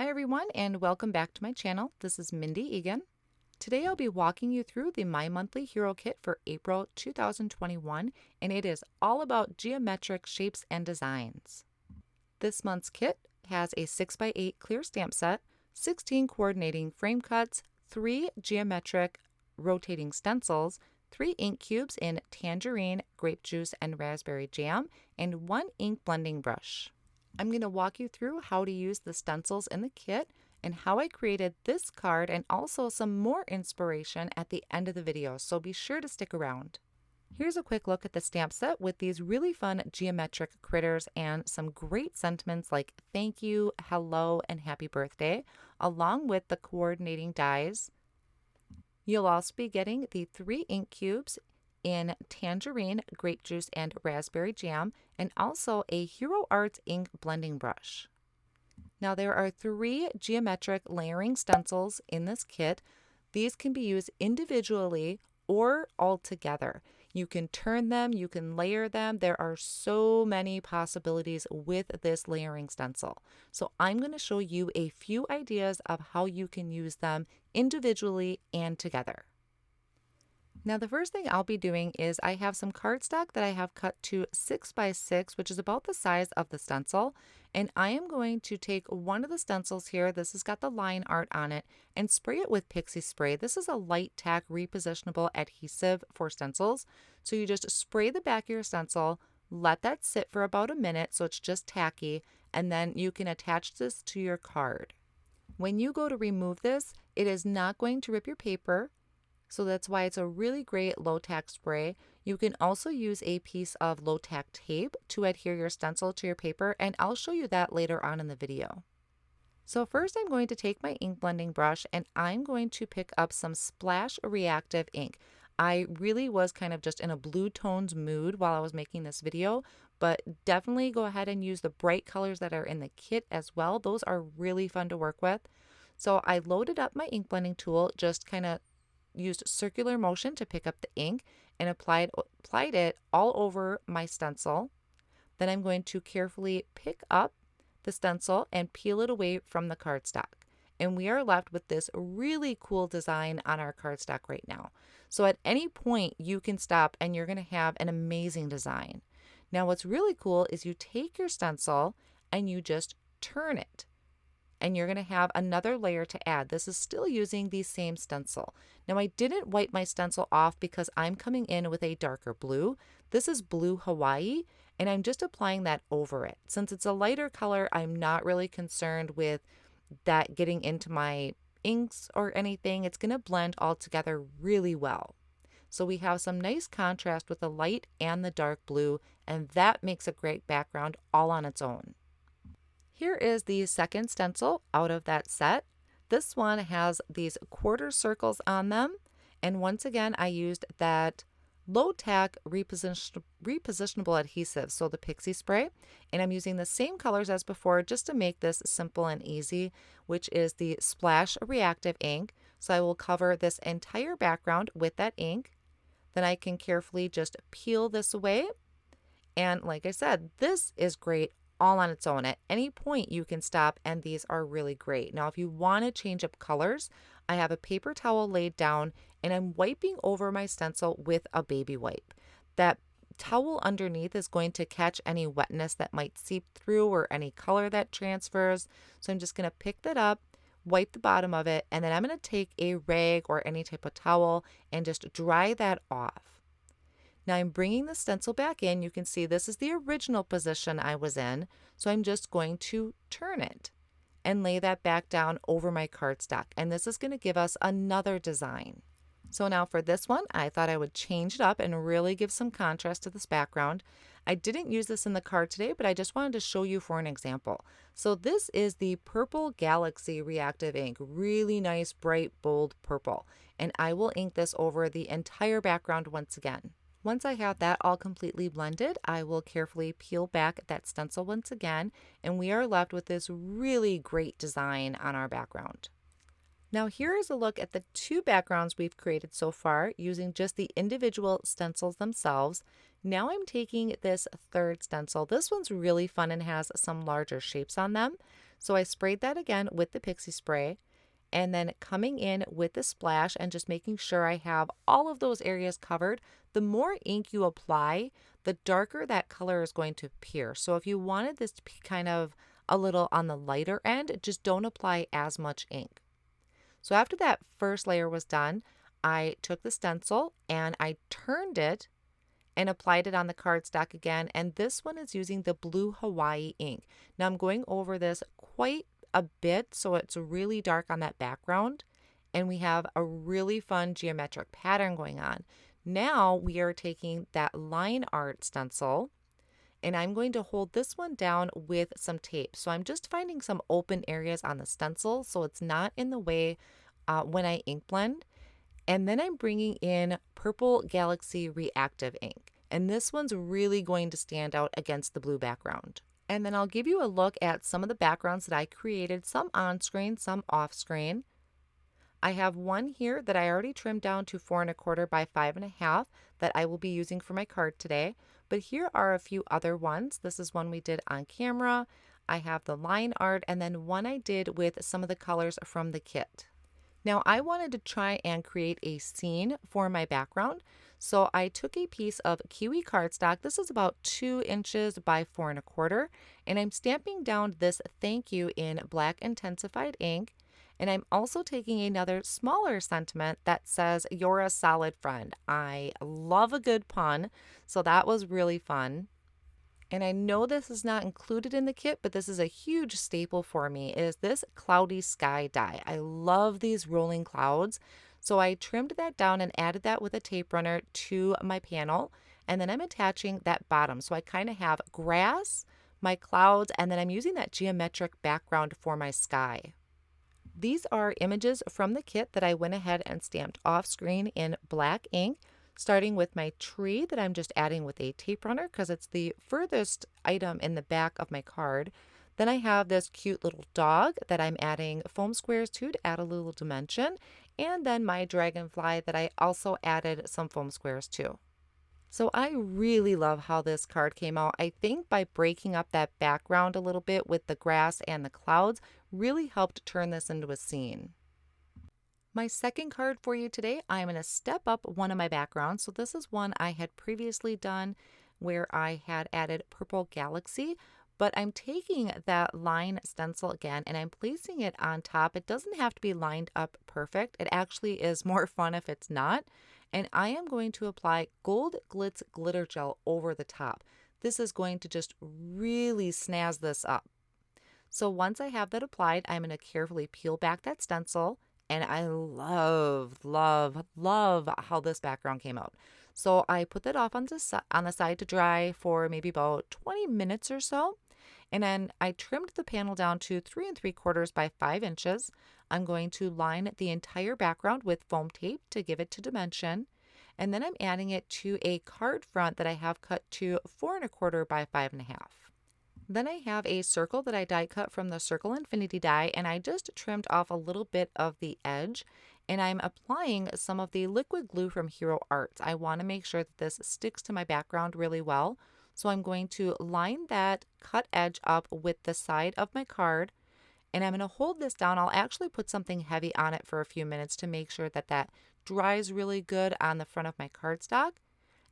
Hi everyone and welcome back to my channel. This is Mindy Eggen. Today I'll be walking you through the My Monthly Hero Kit for April 2021, and it is all about geometric shapes and designs. This month's kit has a 6x8 clear stamp set, 16 coordinating frame cuts, 3 geometric rotating stencils, 3 ink cubes in tangerine, grape juice, and raspberry jam, and 1 ink blending brush. I'm going to walk you through how to use the stencils in the kit and how I created this card, and also some more inspiration at the end of the video, so be sure to stick around. Here's a quick look at the stamp set with these really fun geometric critters and some great sentiments like thank you, hello, and happy birthday, along with the coordinating dies. You'll also be getting the 3 ink cubes in tangerine, grape juice, and raspberry jam, and also a Hero Arts ink blending brush. Now there are 3 geometric layering stencils in this kit. These can be used individually or all together. You can turn them, you can layer them. There are so many possibilities with this layering stencil. So I'm going to show you a few ideas of how you can use them individually and together. Now the first thing I'll be doing is I have some cardstock that I have cut to 6x6, which is about the size of the stencil, and I am going to take one of the stencils here, this has got the line art on it, and spray it with Pixie spray. This is a light tack repositionable adhesive for stencils, so you just spray the back of your stencil, let that sit for about a minute so it's just tacky, and then you can attach this to your card. When you go to remove this, it is not going to rip your paper, so that's why it's a really great low tack spray. You can also use a piece of low tack tape to adhere your stencil to your paper, and I'll show you that later on in the video. So first I'm going to take my ink blending brush and I'm going to pick up some Splash Reactive ink. I really was kind of just in a blue tones mood while I was making this video, but definitely go ahead and use the bright colors that are in the kit as well. Those are really fun to work with. So I loaded up my ink blending tool, just kind of used circular motion to pick up the ink and applied it all over my stencil. Then I'm going to carefully pick up the stencil and peel it away from the cardstock. And we are left with this really cool design on our cardstock right now. So at any point you can stop and you're going to have an amazing design. Now what's really cool is you take your stencil and you just turn it, and you're going to have another layer to add. This is still using the same stencil. Now I didn't wipe my stencil off because I'm coming in with a darker blue. This is Blue Hawaii, and I'm just applying that over it. Since it's a lighter color, I'm not really concerned with that getting into my inks or anything. It's going to blend all together really well. So we have some nice contrast with the light and the dark blue, and that makes a great background all on its own. Here is the second stencil out of that set. This one has these quarter circles on them, and once again I used that low tack repositionable adhesive, so the Pixie spray, and I'm using the same colors as before just to make this simple and easy, which is the Splash Reactive ink. So I will cover this entire background with that ink. Then I can carefully just peel this away, and like I said, this is great all on its own. At any point you can stop, and these are really great. Now if you want to change up colors, I have a paper towel laid down and I'm wiping over my stencil with a baby wipe. That towel underneath is going to catch any wetness that might seep through or any color that transfers. So I'm just going to pick that up, wipe the bottom of it, and then I'm going to take a rag or any type of towel and just dry that off. Now I'm bringing the stencil back in. You can see this is the original position I was in. So I'm just going to turn it and lay that back down over my cardstock. And this is going to give us another design. So now for this one, I thought I would change it up and really give some contrast to this background. I didn't use this in the card today, but I just wanted to show you for an example. So this is the Purple Galaxy Reactive ink, really nice, bright, bold purple. And I will ink this over the entire background once again. Once I have that all completely blended, I will carefully peel back that stencil once again, and we are left with this really great design on our background. Now here is a look at the 2 backgrounds we've created so far using just the individual stencils themselves. Now I'm taking this third stencil. This one's really fun and has some larger shapes on them. So I sprayed that again with the Pixie spray, and then coming in with the splash and just making sure I have all of those areas covered. The more ink you apply, the darker that color is going to appear. So if you wanted this to be kind of a little on the lighter end, just don't apply as much ink. So after that first layer was done, I took the stencil and I turned it and applied it on the cardstock again. And this one is using the blue Hawaii ink. Now I'm going over this quite a bit so it's really dark on that background. And we have a really fun geometric pattern going on. Now we are taking that line art stencil and I'm going to hold this one down with some tape. So I'm just finding some open areas on the stencil so it's not in the way when I ink blend. And then I'm bringing in Purple Galaxy Reactive ink. And this one's really going to stand out against the blue background. And then I'll give you a look at some of the backgrounds that I created, some on screen, some off screen. I have one here that I already trimmed down to 4 1/4 by 5 1/2 that I will be using for my card today. But here are a few other ones. This is one we did on camera. I have the line art and then one I did with some of the colors from the kit. Now I wanted to try and create a scene for my background. So I took a piece of Kiwi cardstock. This is about 2 inches by 4 1/4. And I'm stamping down this thank you in black Intens-ified ink. And I'm also taking another smaller sentiment that says, "You're a solid friend." I love a good pun, so that was really fun. And I know this is not included in the kit, but this is a huge staple for me, is this cloudy sky die. I love these rolling clouds. So I trimmed that down and added that with a tape runner to my panel. And then I'm attaching that bottom. So I kind of have grass, my clouds, and then I'm using that geometric background for my sky. These are images from the kit that I went ahead and stamped off screen in black ink, starting with my tree that I'm just adding with a tape runner because it's the furthest item in the back of my card. Then I have this cute little dog that I'm adding foam squares to add a little dimension, and then my dragonfly that I also added some foam squares to. So I really love how this card came out. I think by breaking up that background a little bit with the grass and the clouds really helped turn this into a scene. My second card for you today, I'm going to step up one of my backgrounds. So this is one I had previously done where I had added Purple Galaxy, but I'm taking that line stencil again and I'm placing it on top. It doesn't have to be lined up perfect. It actually is more fun if it's not. And I am going to apply Gold Glitz glitter gel over the top. This is going to just really snazz this up. So once I have that applied, I'm going to carefully peel back that stencil. And I love how this background came out. So I put that off on the side to dry for maybe about 20 minutes or so. And then I trimmed the panel down to 3 3/4 by 5 inches. I'm going to line the entire background with foam tape to give it to dimension. And then I'm adding it to a card front that I have cut to 4 1/4 by 5 1/2. Then I have a circle that I die cut from the Circle Infinity die, and I just trimmed off a little bit of the edge, and I'm applying some of the liquid glue from Hero Arts. I want to make sure that this sticks to my background really well, so I'm going to line that cut edge up with the side of my card, and I'm going to hold this down. I'll actually put something heavy on it for a few minutes to make sure that that dries really good on the front of my cardstock.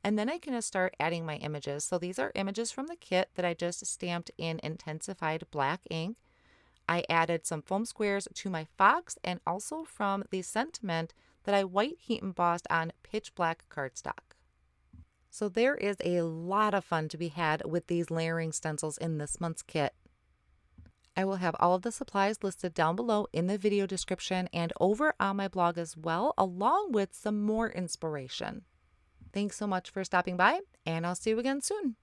And then I can start adding my images. So these are images from the kit that I just stamped in Intens-ified black ink. I added some foam squares to my fox and also from the sentiment that I white heat embossed on pitch black cardstock. So there is a lot of fun to be had with these layering stencils in this month's kit. I will have all of the supplies listed down below in the video description and over on my blog as well, along with some more inspiration. Thanks so much for stopping by, and I'll see you again soon.